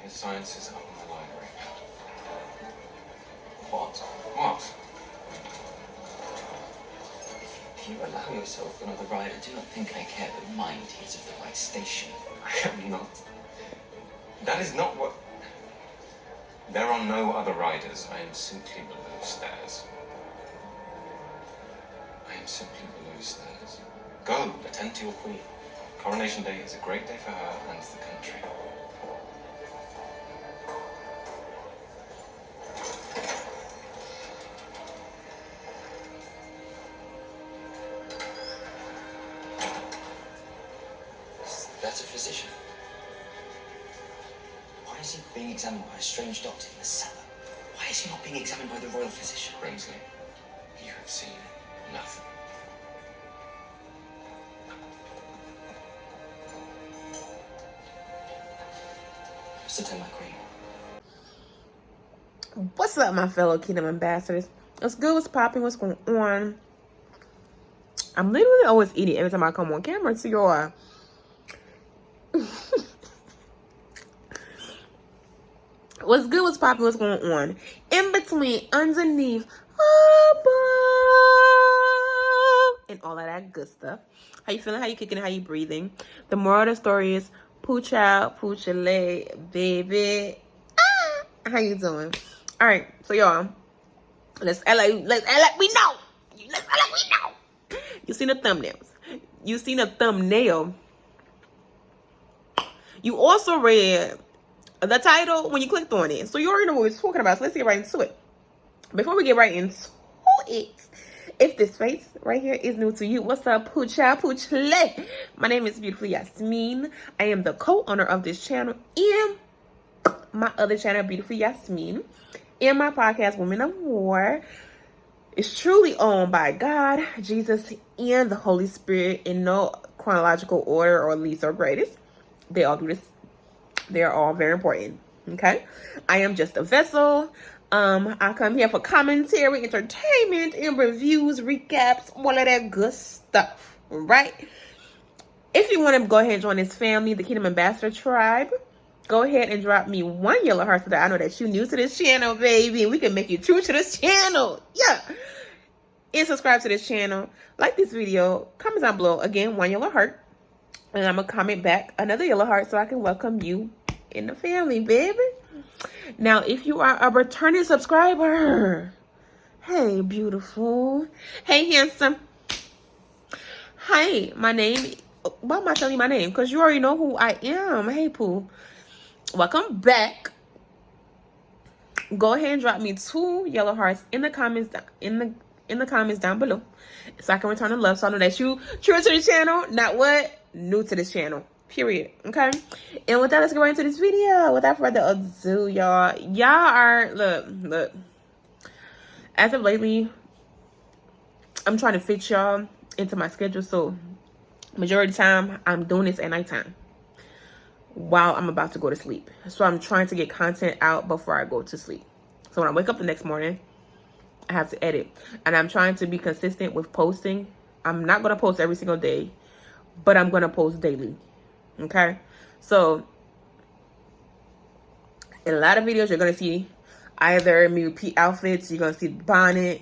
His science is up in the library. What? What? If you allow yourself another ride, I do not think I care, but mind he is of the right station. I am not. That is not what... There are no other riders. I am simply below stairs. I am simply below stairs. Go, attend to your queen. Coronation Day is a great day for her and the country. That's a physician. Why is he being examined by a strange doctor in the cellar? Why is he not being examined by the royal physician? Brinsley, you have seen nothing. Just attend my queen. What's up, my fellow Kingdom ambassadors? What's good? What's popping? What's going on? I'm literally always eating every time I come on camera, so y'all. What's good? What's popping? What's going on? In between, underneath, above, and all of that good stuff. How you feeling? How you kicking? How you breathing? The moral of the story is pooch out, pooch your leg, baby. Ah! How you doing? All right, so y'all, let's act like we know. Let's act like we know. You seen the thumbnails. You seen a thumbnail. You also read the title when you clicked on it. So you already know what we're talking about. So let's get right into it. Before we get right into it, if this face right here is new to you, what's up, poocha poochale? My name is Beautiful Yasmin. I am the co-owner of this channel and my other channel, Beautiful Yasmin, and my podcast, Women of War. It's truly owned by God, Jesus, and the Holy Spirit in no chronological order or least or greatest. They all do this. They are all very important. Okay? I am just a vessel. I come here for commentary, entertainment, and reviews, recaps, all of that good stuff. Right? If you want to go ahead and join this family, the Kingdom Ambassador Tribe, go ahead and drop me one yellow heart so that I know that you're new to this channel, baby. We can make you true to this channel. Yeah. And subscribe to this channel. Like this video. Comment down below. Again, one yellow heart. And I'm going to comment back another yellow heart so I can welcome you in the family, baby. Now, if you are a returning subscriber, hey, beautiful. Hey, handsome. Hi, my name. Why am I telling you my name? Because you already know who I am. Hey, Pooh. Welcome back. Go ahead and drop me 2 yellow hearts in the comments in the comments down below, so I can return the love. So I know that you true to the channel, not what new to this channel. Period. Okay. And with that, let's get right into this video. Without further ado, y'all are look. As of lately, I'm trying to fit y'all into my schedule. So majority of the time, I'm doing this at nighttime while I'm about to go to sleep. So I'm trying to get content out before I go to sleep. So when I wake up the next morning, I have to edit. And I'm trying to be consistent with posting. I'm not going to post every single day, but I'm going to post daily. Okay? So in a lot of videos, you're going to see either me repeat outfits. You're going to see the bonnet.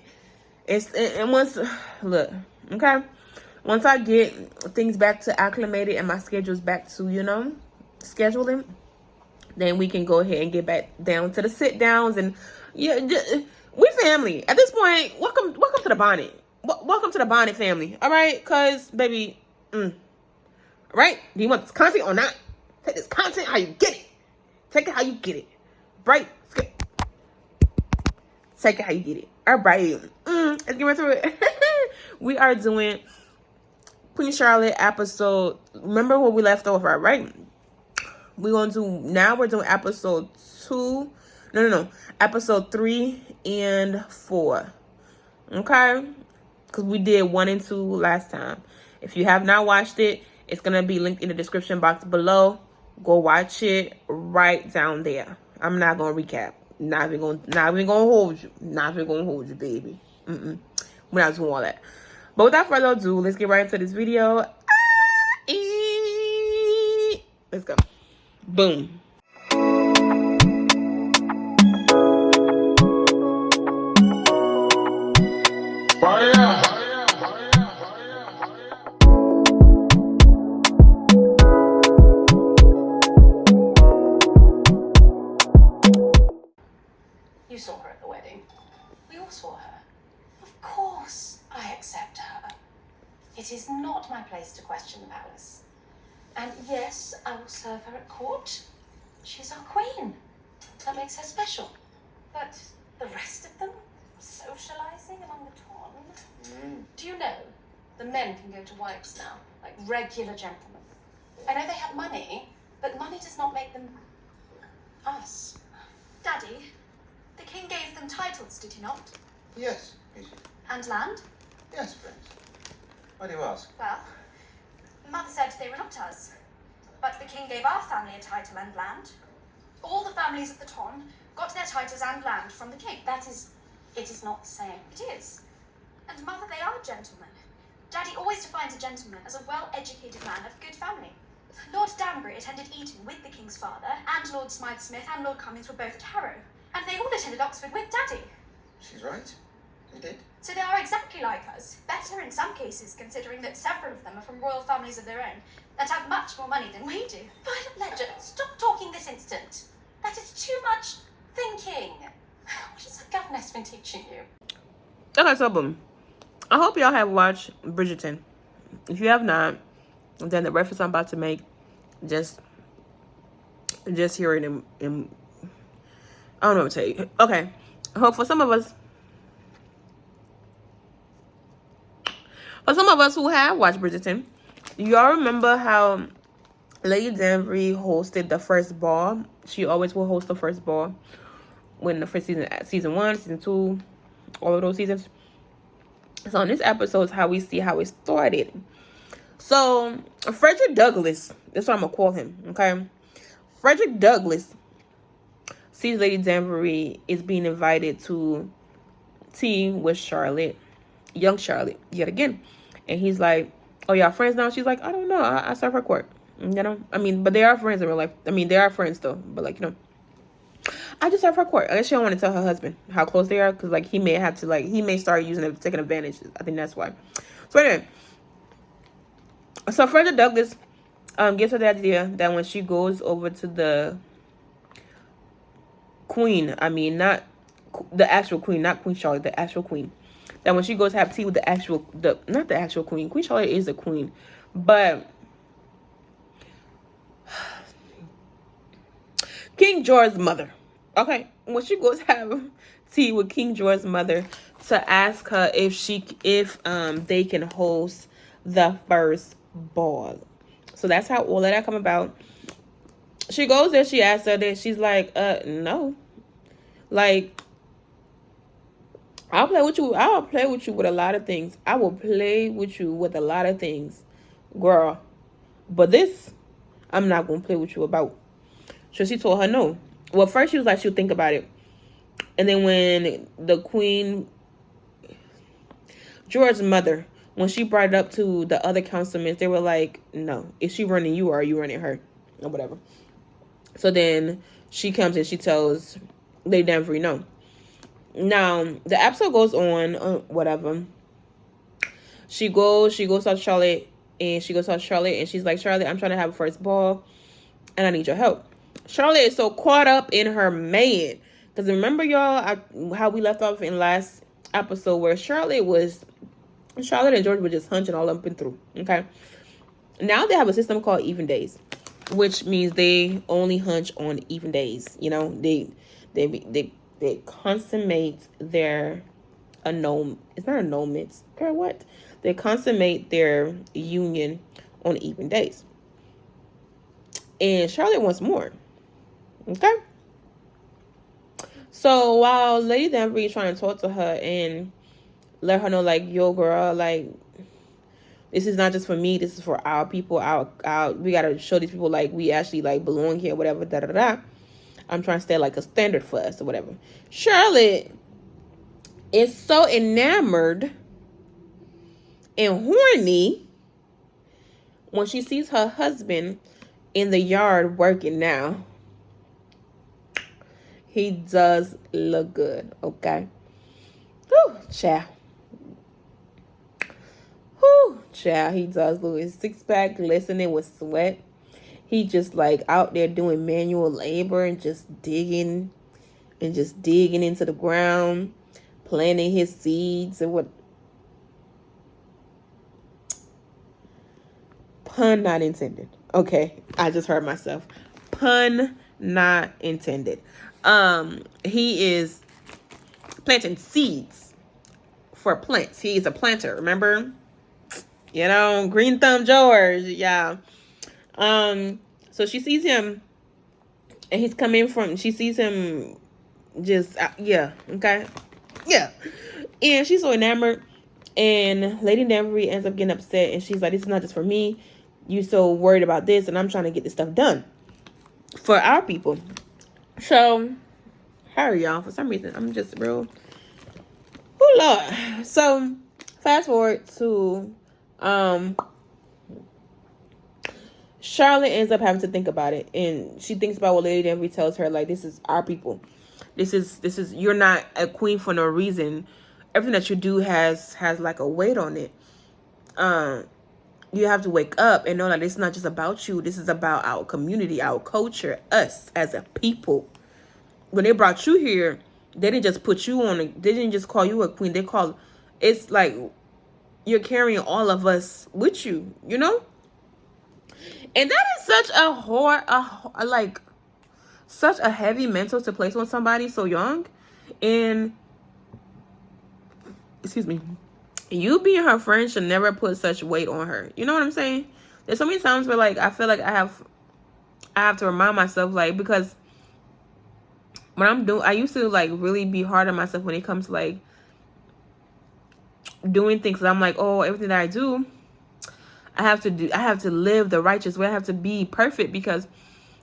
And once, look, okay? Once I get things back to acclimated and my schedule's back to, scheduling, then we can go ahead and get back down to the sit downs. And yeah, we family at this point. Welcome to the bonnet. Welcome to the bonnet family. All right, cause baby, right? Do you want this content or not? Take this content how you get it. Take it how you get it. Right? Take it how you get it. All right. Let's get into it. We are doing Queen Charlotte episode. Remember where we left off, right? We're doing episode 2. No. Episode 3 and 4. Okay? Because we did 1 and 2 last time. If you have not watched it, it's going to be linked in the description box below. Go watch it right down there. I'm not going to recap. Not even going to hold you. Not even going to hold you, baby. We're not doing all that. But without further ado, let's get right into this video. Let's go. Boom. It is not my place to question the palace. And yes, I will serve her at court. She's our queen. That makes her special. But the rest of them, socializing among the Ton. Do you know, the men can go to wives now, like regular gentlemen. I know they have money, but money does not make them us. Daddy, the king gave them titles, did he not? Yes, Easy. And land? Yes, Prince. Why do you ask? Well, Mother said they were not ours. But the king gave our family a title and land. All the families of the Ton got their titles and land from the king. It is not the same. It is. And Mother, they are gentlemen. Daddy always defines a gentleman as a well-educated man of good family. Lord Danbury attended Eton with the king's father, and Lord Smythe-Smith and Lord Cummings were both at Harrow. And they all attended Oxford with Daddy. She's right. They did. So they are exactly like us. Better in some cases, considering that several of them are from royal families of their own that have much more money than we do. Violet Ledger, stop talking this instant. That is too much thinking. What has the governess been teaching you? Okay, so boom. I hope y'all have watched Bridgerton. If you have not, then the reference I'm about to make, just hear it in I don't know what to tell you. Okay. I hope for some of us who have watched Bridgerton, y'all remember how Lady Danbury hosted the first ball. She always will host the first ball when the first season 1, season 2, all of those seasons. So in this episode is how we see how it started. So Frederick Douglass, that's what I'm gonna call him, okay? Frederick Douglass sees Lady Danbury is being invited to tea with Charlotte, young Charlotte, yet again. And he's like, oh, y'all friends now? She's like, I don't know. I serve her court. You know? I mean, but they are friends in real life. I mean, they are friends though. But like, you know, I just serve her court. I guess she don't want to tell her husband how close they are. Because like, he may have to like, he may start using it, taking advantage. I think that's why. So anyway. So Frederick Douglass gives her the idea that when she goes over to the queen, I mean, not the actual queen, not Queen Charlotte, the actual queen, that when she goes to have tea with not the actual queen. Queen Charlotte is the queen, but King George's mother. Okay, when she goes to have tea with King George's mother to ask her if they can host the first ball. So that's how all of that come about. She goes there, she asks her that, she's like, no. Like, I'll play with you with a lot of things. I will play with you with a lot of things, girl. But this, I'm not going to play with you about. So she told her no. Well, first she was like, she'll think about it. And then when the queen, George's mother, when she brought it up to the other councilmen, they were like, no. Is she running you or are you running her? Or whatever. So then she comes and she tells Lady Danbury no. Now, the episode goes on, whatever. She goes to Charlotte, and she's like, Charlotte, I'm trying to have a first ball, and I need your help. Charlotte is so caught up in her man. Because remember, y'all, how we left off in last episode where Charlotte and George were just hunching all up and through, okay? Now they have a system called even days, which means they only hunch on even days. You know, they consummate their annulment. It's not annulments. Girl, what? They consummate their union on even days. And Charlotte wants more. Okay? So while Lady Danbury is trying to talk to her and let her know, like, yo, girl, like, this is not just for me. This is for our people. We got to show these people, like, we actually, like, belong here, whatever, da-da-da. I'm trying to stay, like, a standard for us or whatever. Charlotte is so enamored and horny when she sees her husband in the yard working now. He does look good, okay? Whew, child. Whew, child, he does look. His six-pack glistening with sweat. He just like out there doing manual labor and just digging into the ground, planting his seeds and what. Pun not intended. Okay, I just heard myself. Pun not intended. He is planting seeds for plants. He is a planter, remember? You know, Green Thumb George, yeah. So she sees him, and he's coming from, she sees him just, yeah, okay? Yeah. And she's so enamored, and Lady Danbury ends up getting upset, and she's like, this is not just for me. You so worried about this, and I'm trying to get this stuff done for our people. So, hurry, y'all. For some reason, I'm just real, oh, Lord. So, fast forward to, Charlotte ends up having to think about it, and she thinks about what Lady Danbury tells her, like, this is our people. This is you're not a queen for no reason. Everything that you do has like a weight on it. You have to wake up and know that it's not just about you. This is about our community, our culture, us as a people. When they brought you here, they didn't just put you on. They didn't just call you a queen. They called, it's like you're carrying all of us with you, you know? And that is such such a heavy mental to place on somebody so young. And, excuse me, you being her friend should never put such weight on her. You know what I'm saying? There's so many times where, like, I feel like I have to remind myself, like, because when I used to, like, really be hard on myself when it comes to, like, doing things. I'm like, oh, everything that I do, I have to live the righteous way. I have to be perfect, because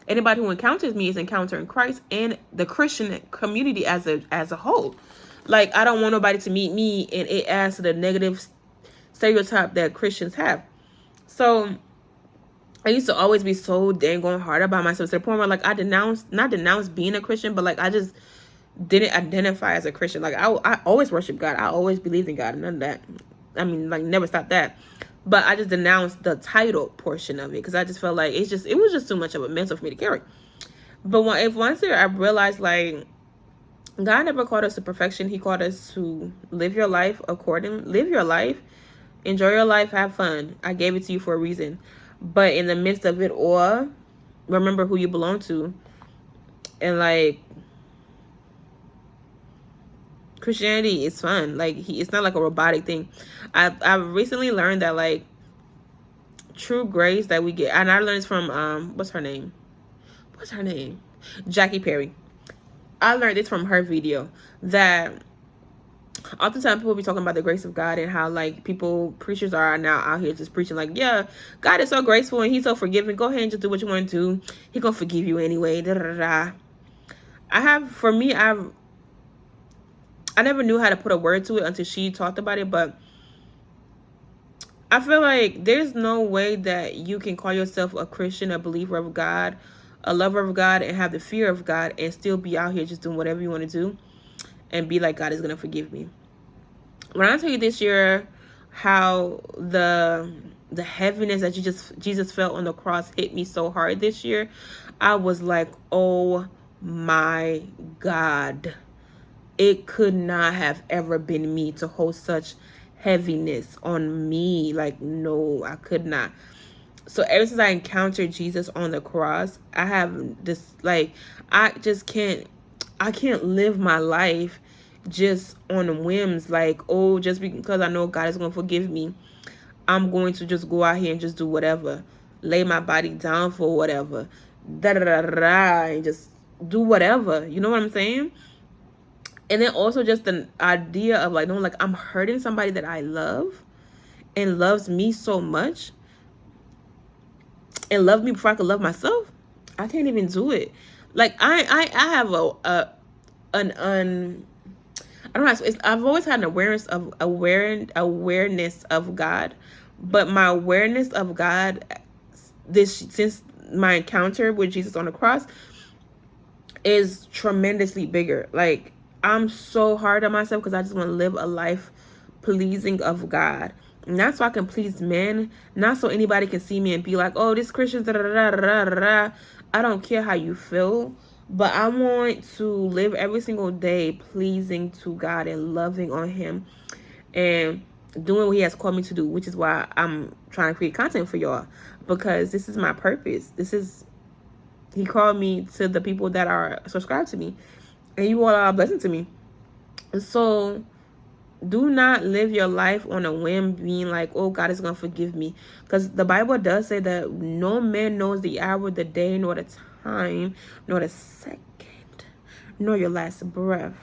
anybody who encounters me is encountering Christ and the Christian community as a whole. Like, I don't want nobody to meet me and it adds to the negative stereotype that Christians have. So I used to always be so dang on hard about myself to the point where, like, I not denounced being a Christian, but, like, I just didn't identify as a Christian. Like, I always worship God. I always believed in God. None of that. I mean, like, never stopped that. But I just denounced the title portion of it, because I just felt like it was just too much of a mental for me to carry. But once I realized, like, God never called us to perfection. He called us to live your life live your life, enjoy your life, have fun. I gave it to you for a reason. But in the midst of it all, remember who you belong to. And, like, Christianity is fun. Like, it's not like a robotic thing. I recently learned that, like, true grace that we get, and I learned this from what's her name, Jackie Perry. I learned this from her video, that oftentimes people be talking about the grace of God and how, like, preachers are now out here just preaching, like, yeah, God is so graceful and he's so forgiving. Go ahead and just do what you want to do. He gonna forgive you anyway. Da, da, da. I never knew how to put a word to it until she talked about it, but I feel like there's no way that you can call yourself a Christian, a believer of God, a lover of God, and have the fear of God and still be out here just doing whatever you want to do and be like, God is going to forgive me. When I tell you this year how the heaviness that Jesus felt on the cross hit me so hard this year, I was like, oh my God. It could not have ever been me to hold such heaviness on me. Like, no, I could not. So ever since I encountered Jesus on the cross, I have this, like, I can't live my life just on whims. Like, oh, just because I know God is going to forgive me, I'm going to just go out here and just do whatever. Lay my body down for whatever. And just do whatever. You know what I'm saying? And then also just the idea of, like, no, like, I'm hurting somebody that I love and loves me so much and love me before I could love myself. I can't even do it. Like, I have I don't know. I've always had an awareness of God, but my awareness of God since my encounter with Jesus on the cross is tremendously bigger. Like, I'm so hard on myself because I just want to live a life pleasing of God. Not so I can please men, not so anybody can see me and be like, oh, this Christian's da da da da da da. I don't care how you feel, but I want to live every single day pleasing to God and loving on him and doing what he has called me to do, which is why I'm trying to create content for y'all. because this is my purpose. He called me to the people that are subscribed to me, and you all are a blessing to me. So do not live your life on a whim, being like, oh, God is going to forgive me. Because the Bible does say that no man knows the hour, the day, nor the time, nor the second, nor your last breath.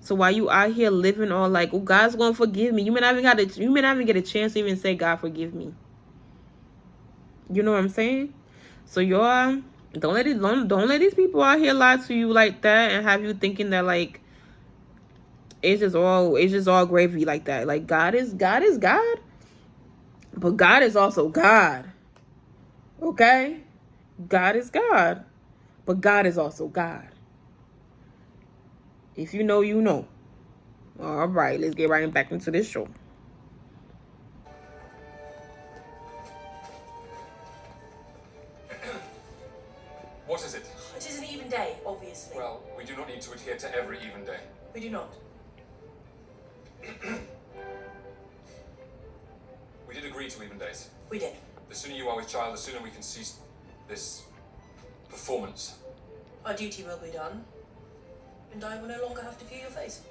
So while you out here living all like, oh, God's going to forgive me, you may not even get a chance to even say, God, forgive me. You know what I'm saying? So y'all, don't let these people out here lie to you like that and have you thinking that like it's just all gravy like that. Like God is God, but God is also God. Okay? God is God, but God is also God. If you know, you know. All right, let's get right back into this show. What is it? It is an even day, obviously. Well, we do not need to adhere to every even day. We do not. We did agree to even days. We did. The sooner you are with child, the sooner we can cease this performance. Our duty will be done, and I will no longer have to view your face.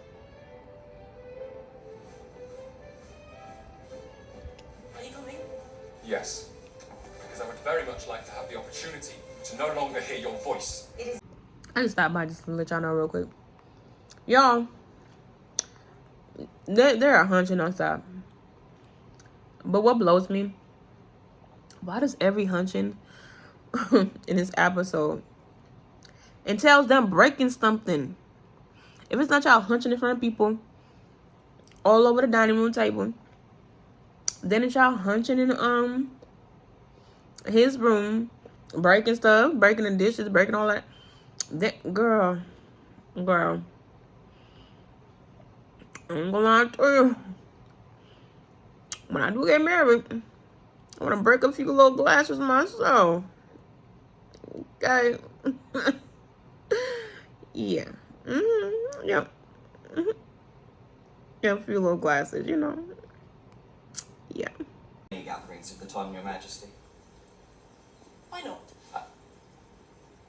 Are you coming? Yes, because I would very much like to have the opportunity to no longer hear your voice. I just stopped by just to let y'all know real quick. Y'all, there are hunching outside. But what blows me, why does every hunching in this episode entails them breaking something? If it's not y'all hunching in front of people all over the dining room table, then it's y'all hunching in his room, breaking stuff, breaking the dishes, breaking all that. Girl, I'm gonna lie to you. When I do get married, I want to break a few little glasses myself. Okay. Yeah. Yeah. Yeah, a few little glasses, you know. Yeah. Any gatherings of the time, Your Majesty? Why not?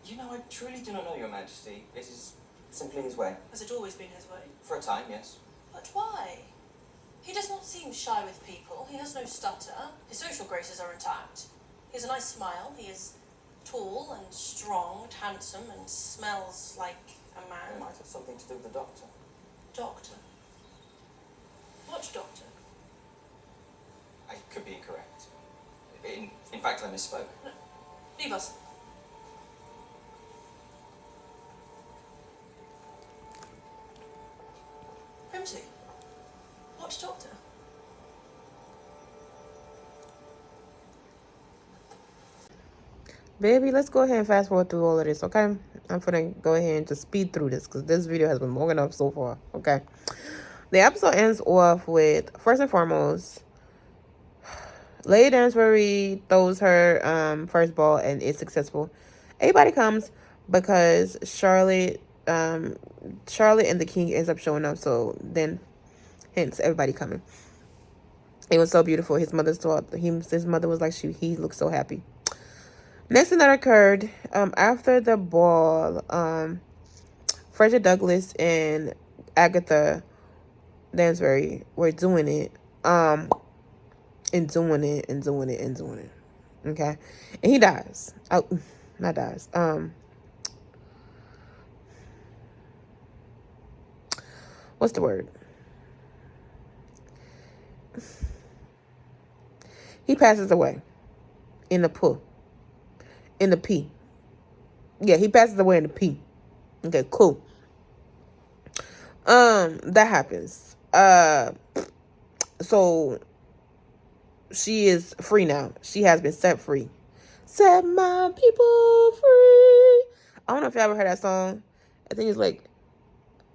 You know, I truly do not know, Your Majesty. It is simply his way. Has it always been his way? For a time, yes. But why? He does not seem shy with people. He has no stutter. His social graces are intact. He has a nice smile. He is tall and strong, and handsome, and smells like a It man. might have something to do with the doctor. Doctor. What doctor? I could be incorrect. In fact, I misspoke. No. Leave us. Grimsby. What doctor? Baby, let's go ahead and fast forward through all of this, okay? I'm gonna go ahead and just speed through this because this video has been long enough so far, okay? The episode ends off with, first and foremost, Lady Dansbury throws her first ball and is successful. Everybody comes because Charlotte and the king ends up showing up, so then hence everybody coming. It was so beautiful. His mother was like, he looked so happy. Next thing that occurred, after the ball, Frederick Douglass and Agatha Dansbury were doing it, and doing it. Okay? And he dies. Oh, not dies. What's the word? He passes away in the pool. In the pee. Yeah, he passes away in the pee. Okay, cool. That happens. So she is free now. She has been set free. Set my people free. I don't know if you ever heard that song. I think it's like,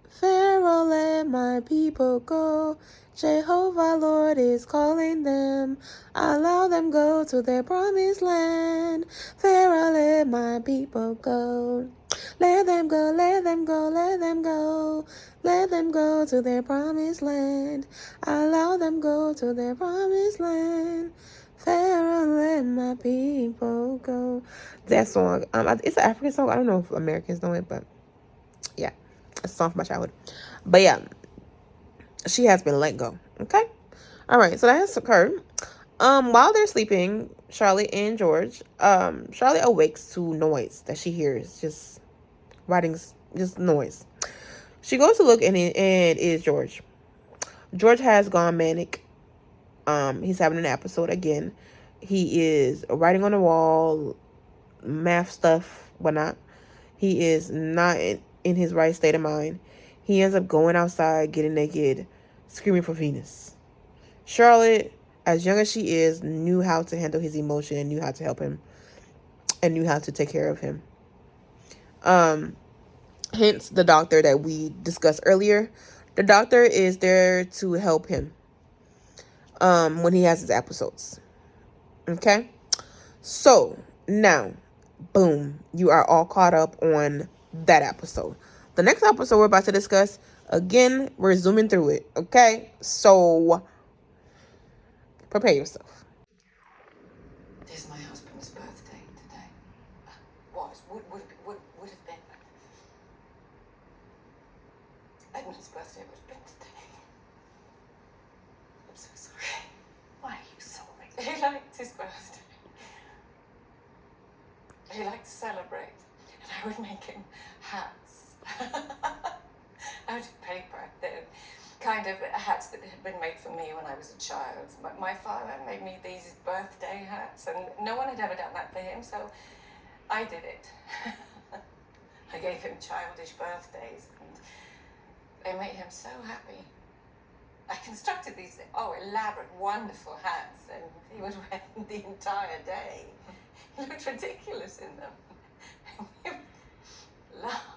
Pharaoh, let my people go. Jehovah, Lord, is calling them. Allow them go to their promised land. Pharaoh, let my people go. Let them go, let them go, let them go. Let them go to their promised land. Allow them go to their promised land. Pharaoh, let my people go. That song, it's an African song. I don't know if Americans know it, but yeah, it's a song from my childhood. But yeah, she has been let go. Okay, all right. So that has occurred. While they're sleeping, Charlotte and George, Charlotte awakes to noise that she hears, just noise. She goes to look, and it is George. George has gone manic. He's having an episode again. He is writing on the wall, math stuff, whatnot. He is not in his right state of mind. He ends up going outside, getting naked, screaming for Venus. Charlotte, as young as she is, knew how to handle his emotion and knew how to help him and knew how to take care of him. Hence the doctor that we discussed earlier. The doctor is there to help him when he has his episodes. Okay? So, now, boom, you are all caught up on that episode. The next episode we're about to discuss, again, we're zooming through it. Okay? So, prepare yourself. It is my husband's birthday today. Would have been. Edmund's birthday would have been today. I'm so sorry. Why are you sorry? He liked his birthday. He liked to celebrate, and I would make him hats out of paper. The kind of hats that had been made for me when I was a child. My father made me these birthday hats, and no one had ever done that for him, so I did it. I gave him childish birthdays, and they made him so happy. I constructed these, elaborate, wonderful hats, and he would wear them the entire day. He looked ridiculous in them. He would laugh.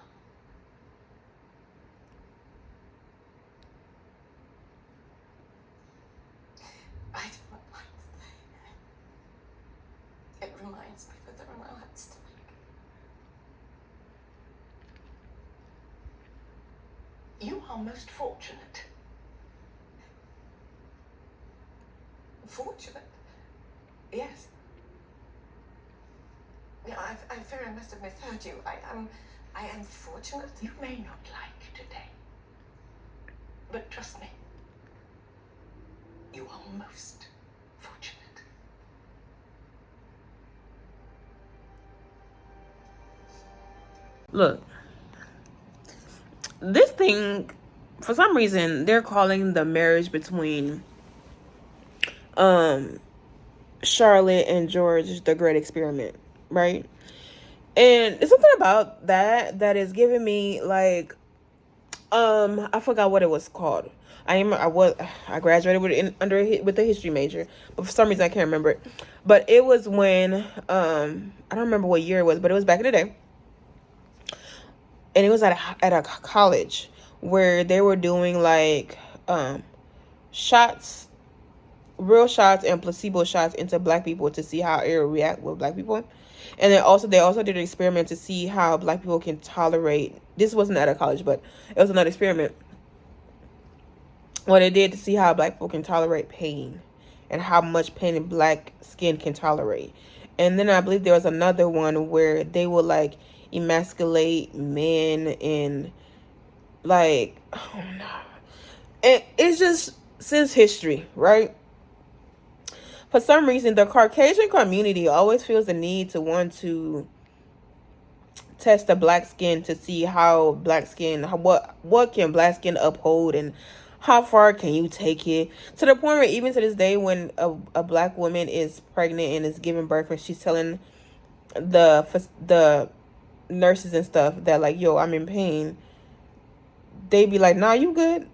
I do not like today. It reminds me that there are no hats to make. You are most fortunate. Fortunate? Yes. Yeah, I fear I must have misheard you. I am fortunate. You may not like today, but trust me, you are most fortunate. Look, this thing, for some reason, they're calling the marriage between Charlotte and George the Great Experiment, right? And it's something about that is giving me like, I forgot what it was called. I graduated with a history major, but for some reason I can't remember it. But it was when I don't remember what year it was, but it was back in the day, and it was at a college where they were doing like shots, real shots and placebo shots into black people to see how it would react with black people. And then they also did an experiment to see how black people can tolerate, this wasn't at a college, but it was another experiment. What they did to see how black people can tolerate pain and how much pain black skin can tolerate. And then I believe there was another one where they would like emasculate men and like, oh no. It's just since history, right? For some reason, the Caucasian community always feels the need to want to test the black skin to see how black skin, what can black skin uphold and how far can you take it. To the point where even to this day, when a black woman is pregnant and is giving birth and she's telling the nurses and stuff that like, yo, I'm in pain, they be like, nah, you good.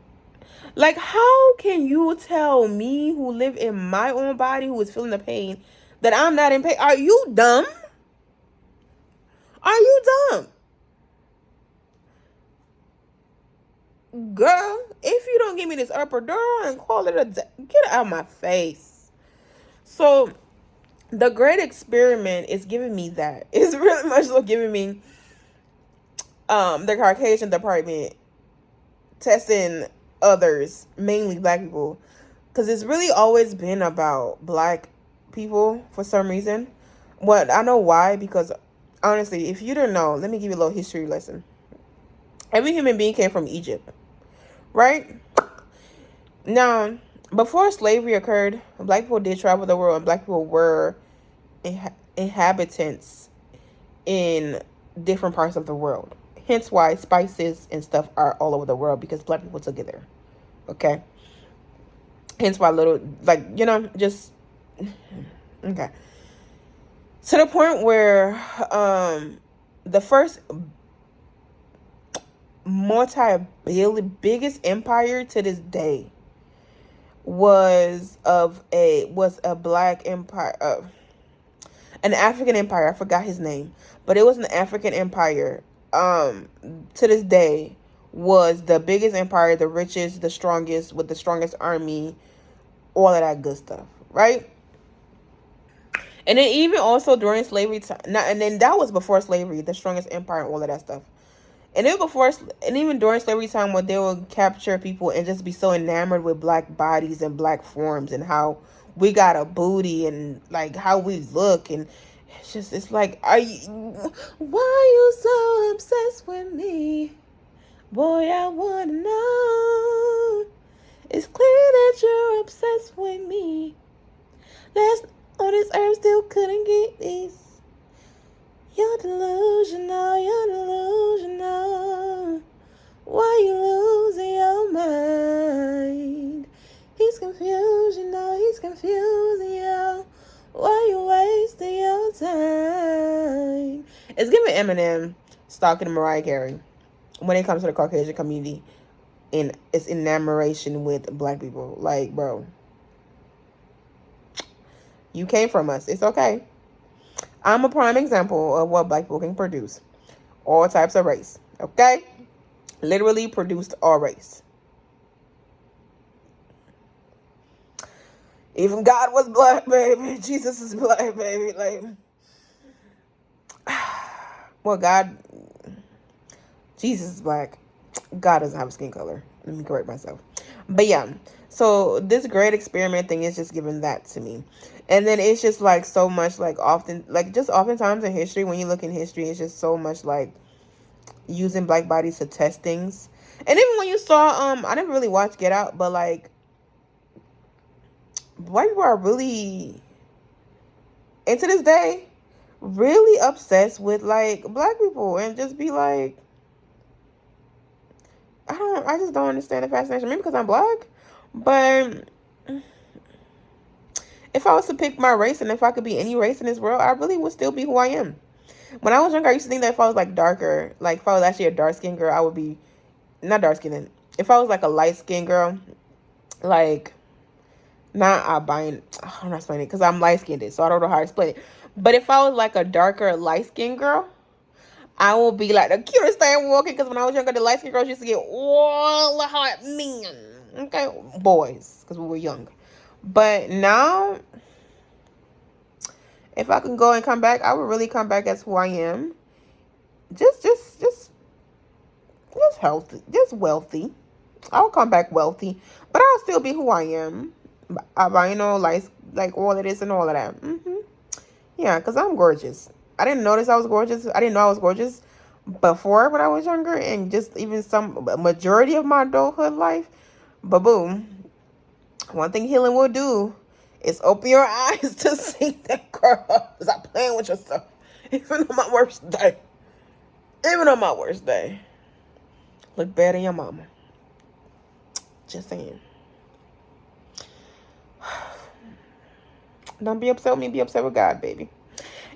Like, how can you tell me who live in my own body, who is feeling the pain, that I'm not in pain? Are you dumb? Are you dumb? Girl, if you don't give me this epidural and call it a day, get out of my face. So, the Great Experiment is giving me that. It's really much so giving me the Caucasian department testing others, mainly black people, because it's really always been about black people for some reason. What I know why, because honestly, if you don't know, let me give you a little history lesson. Every human being came from Egypt, right? Now, before slavery occurred, black people did travel the world, and black people were inhabitants in different parts of the world. Hence why spices and stuff are all over the world, because black people took it there. Okay? Hence why little, like, you know, just, okay. To the point where the first biggest empire to this day was a black empire, an African empire. I forgot his name, but it was an African empire. To this day, was the biggest empire, the richest, the strongest, with the strongest army, all of that good stuff, right? And then even also during slavery time, and then that was before slavery, the strongest empire, and all of that stuff. And even during slavery time, when they would capture people and just be so enamored with black bodies and black forms and how we got a booty and like how we look, and it's like, why are you so obsessed with me? Boy, I wanna know. It's clear that you're obsessed with me. Last on this earth still couldn't get this. You're delusional, Why you losing your mind? He's confusing you. Why you wasting your time? It's giving Eminem stalking Mariah Carey when it comes to the Caucasian community, and its enamoration with black people. Like, bro, you came from us. It's okay. I'm a prime example of what black people can produce. All types of race. Okay? Literally produced all race. Even God was black, baby. Jesus is black, baby. Like, well, Jesus is black. God doesn't have a skin color. Let me correct myself. But yeah, so this great experiment thing is just giving that to me. And then it's just like so much, like oftentimes in history, when you look in history, it's just so much like using black bodies to test things. And even when you saw, I didn't really watch Get Out, but like, white people are really, and to this day, really obsessed with like black people, and just be like, I just don't understand the fascination. Maybe because I'm black, but if I was to pick my race, and if I could be any race in this world, I really would still be who I am. When I was younger, I used to think that if I was like darker, like if I was actually a dark-skinned girl, I would be, not dark-skinned. If I was like a light-skinned girl, like, not albino, I'm not explaining it because I'm light-skinned, so I don't know how to explain it. But if I was like a darker, light-skinned girl, I will be like the cutest thing walking, because when I was younger, the light-skinned girls used to get all the hot men. Okay? Boys, because we were young. But now, if I can go and come back, I would really come back as who I am. Just healthy, just wealthy. I'll come back wealthy, but I'll still be who I am. Albino, like all of this and all of that. Yeah, because I'm gorgeous. I didn't notice I was gorgeous. I didn't know I was gorgeous before when I was younger, and just even some majority of my adulthood life. But boom, one thing healing will do is open your eyes to see that, girl. Stop playing with yourself. Even on my worst day. Look better than your mama. Just saying. Don't be upset with me, be upset with God, baby.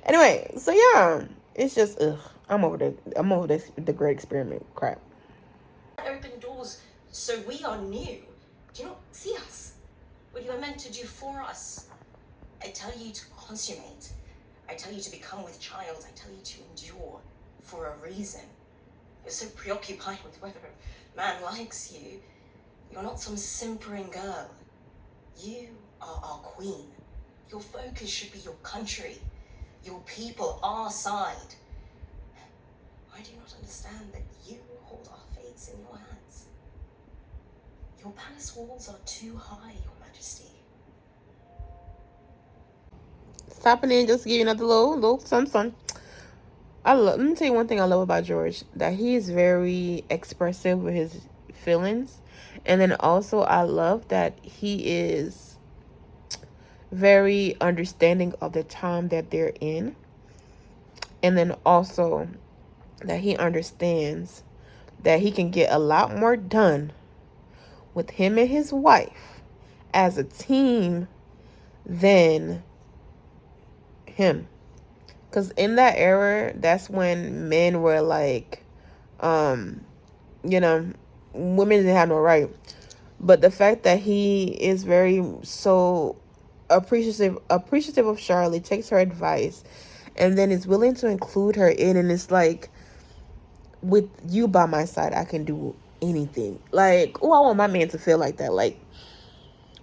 Anyway, so yeah, it's just I'm over the great experiment crap. Open doors, so we are new. Do you not see us? What you are meant to do for us. I tell you to consummate. I tell you to become with child. I tell you to endure for a reason. You're so preoccupied with whether a man likes you. You're not some simpering girl. You are our queen. Your focus should be your country, your people, our side. I do not understand that you hold our fates in your hands. Your palace walls are too high, Your Majesty. Tapping in just to give you another little sun. Let me tell you one thing I love about George, that he is very expressive with his feelings. And then also I love that he is very understanding of the time that they're in. And then also that he understands that he can get a lot more done with him and his wife as a team than him. Because in that era, that's when men were like, you know, women didn't have no right. But the fact that he is very so appreciative of Charlotte, takes her advice, and then is willing to include her in, and it's like, with you by my side, I can do anything. Like, oh, I want my man to feel like that. Like,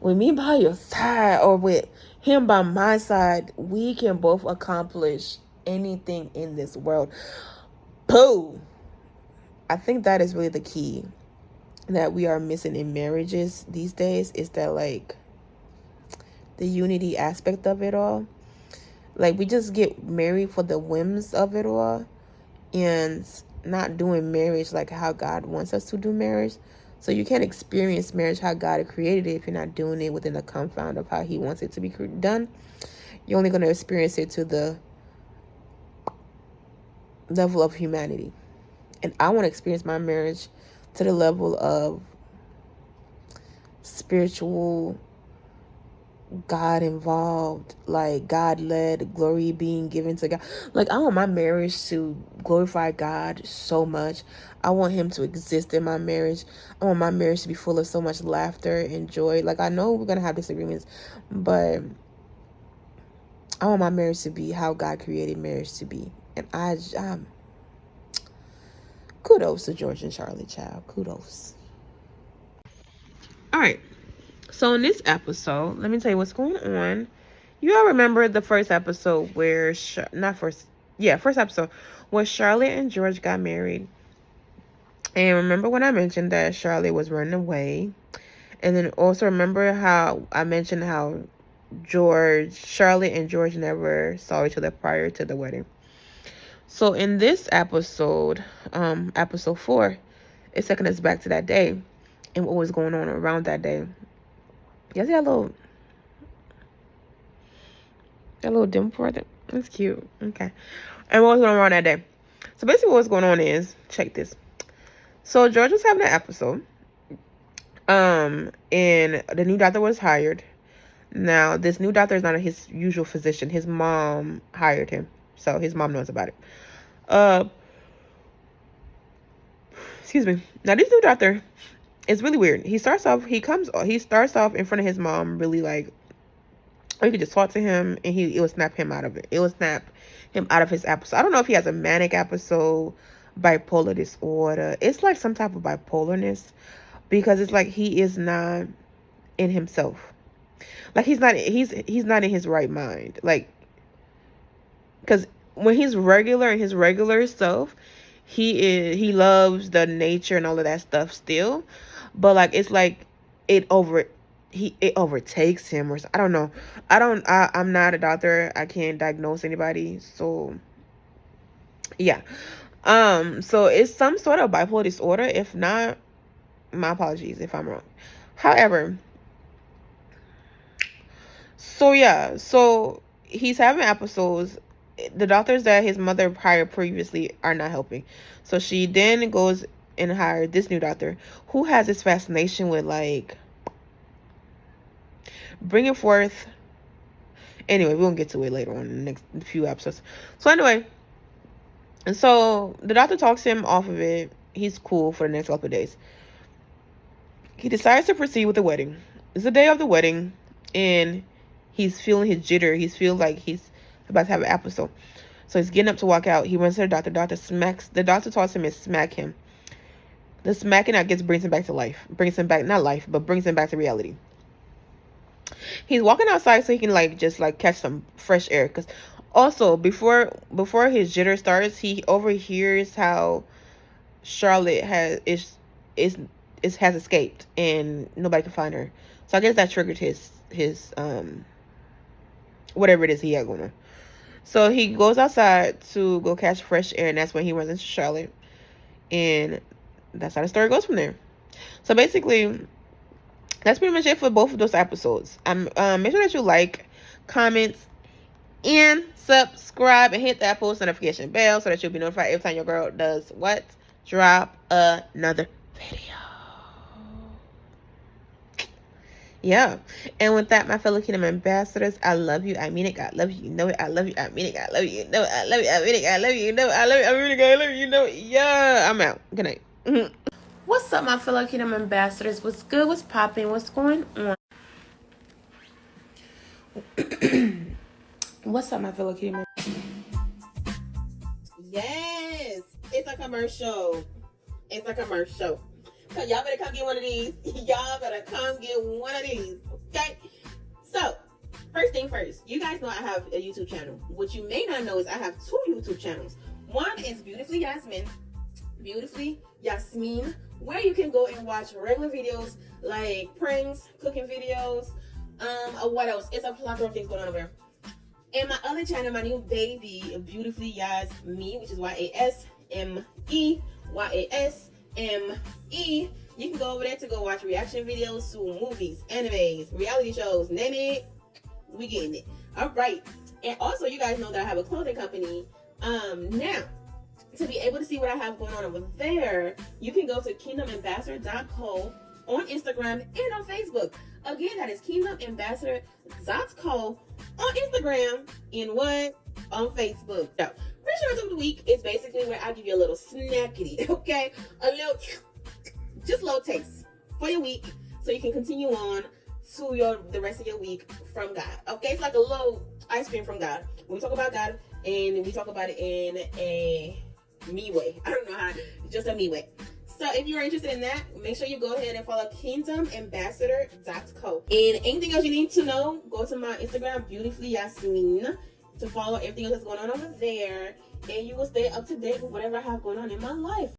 with me by your side or with him by my side, we can both accomplish anything in this world. Pooh! I think that is really the key that we are missing in marriages these days, is that, like, the unity aspect of it all. Like, we just get married for the whims of it all and not doing marriage like how God wants us to do marriage. So you can't experience marriage how God created it if you're not doing it within the confound of how he wants it to be done. You're only going to experience it to the level of humanity. And I want to experience my marriage to the level of spiritual, God involved, like God led, glory being given to God. Like, I want my marriage to glorify God so much. I want him to exist in my marriage. I want my marriage to be full of so much laughter and joy. Like, I know we're gonna have disagreements, but I want my marriage to be how God created marriage to be. And I'm kudos to George and Charlotte, child. Kudos. All right. So in this episode, let me tell you what's going on. You all remember the first episode where, first episode where Charlotte and George got married. And remember when I mentioned that Charlotte was running away. And then also remember how I mentioned how Charlotte and George never saw each other prior to the wedding. So in this episode, episode 4, it's taking us back to that day and what was going on around that day. You see that little dim for it? That's cute. Okay. And what was going on around that day? So basically what's going on is, check this. So George was having an episode. And the new doctor was hired. Now, this new doctor is not his usual physician. His mom hired him. So his mom knows about it. Excuse me. Now, this new doctor is really weird. He starts off in front of his mom, really like, or you could just talk to him and it will snap him out of it. It will snap him out of his episode. I don't know if he has a manic episode, bipolar disorder. It's like some type of bipolarness, because it's like he is not in himself. Like he's not in his right mind. Like, because when he's regular in his regular self, he loves the nature and all of that stuff still, but like it's like it overtakes him, or I don't know. I'm not a doctor. I can't diagnose anybody. So yeah. So it's some sort of bipolar disorder. If not, my apologies if I'm wrong. However, so yeah, so he's having episodes. The doctors that his mother hired previously are not helping. So she then goes and hired this new doctor who has this fascination with like bringing forth. Anyway, we won't get to it later on in the next few episodes. So anyway, and so the doctor talks him off of it. He's cool for the next couple of days. He decides to proceed with the wedding. It's the day of the wedding, and he's feeling his jitter. He's feeling like he's about to have an episode. So he's getting up to walk out. He runs to the doctor. The doctor talks to him and smack him. The smacking, I guess, brings him back to life. Brings him back, not life, but brings him back to reality. He's walking outside so he can just catch some fresh air. Because also, before his jitter starts, he overhears how Charlotte has escaped and nobody can find her. So I guess that triggered his whatever it is he had going on. So he goes outside to go catch fresh air, and that's when he runs into Charlotte. And that's how the story goes from there. So basically, that's pretty much it for both of those episodes. Make sure that you like, comment, and subscribe, and hit that post notification bell so that you'll be notified every time your girl does what? Drop another video. Yeah. And with that, my fellow Kingdom ambassadors, I love you. I mean it. God love you. You know it. I love you. I mean it. God love you. You know it. I love you. I mean it. I love you. You know it. I love you. I mean it. God love you. You know it. Yeah. I'm out. Good night. What's up, my fellow Kingdom ambassadors? What's good? What's popping? What's going on? What's up, my fellow Kingdom? Yes. It's a commercial. It's a commercial. So y'all better come get one of these. Y'all better come get one of these. Okay? So, first thing first. You guys know I have a YouTube channel. What you may not know is I have 2 YouTube channels. One is Beautifully Yasmin, where you can go and watch regular videos like pranks, cooking videos, what else? It's a plethora of things going on over there. And my other channel, my new baby, Beautifully Yasme, which is YASME, YASME. You can go over there to go watch reaction videos to movies, animes, reality shows, name it, we getting it. All right. And also, you guys know that I have a clothing company. Now, to be able to see what I have going on over there, you can go to kingdomambassador.co on Instagram and on Facebook. Again, that is kingdomambassador.co on Instagram and what? On Facebook. So, Reassurance of the Week is basically where I give you a little snackity, okay? A little, just a little taste for your week so you can continue on to the rest of your week from God, okay? It's like a little ice cream from God. We talk about God and we talk about it in a me way. I don't know how, just a me way. So if you're interested in that, make sure you go ahead and follow kingdomambassador.co. And anything else you need to know, go to my Instagram, Beautifully Yasmin, to follow everything else that's going on over there. And you will stay up to date with whatever I have going on in my life.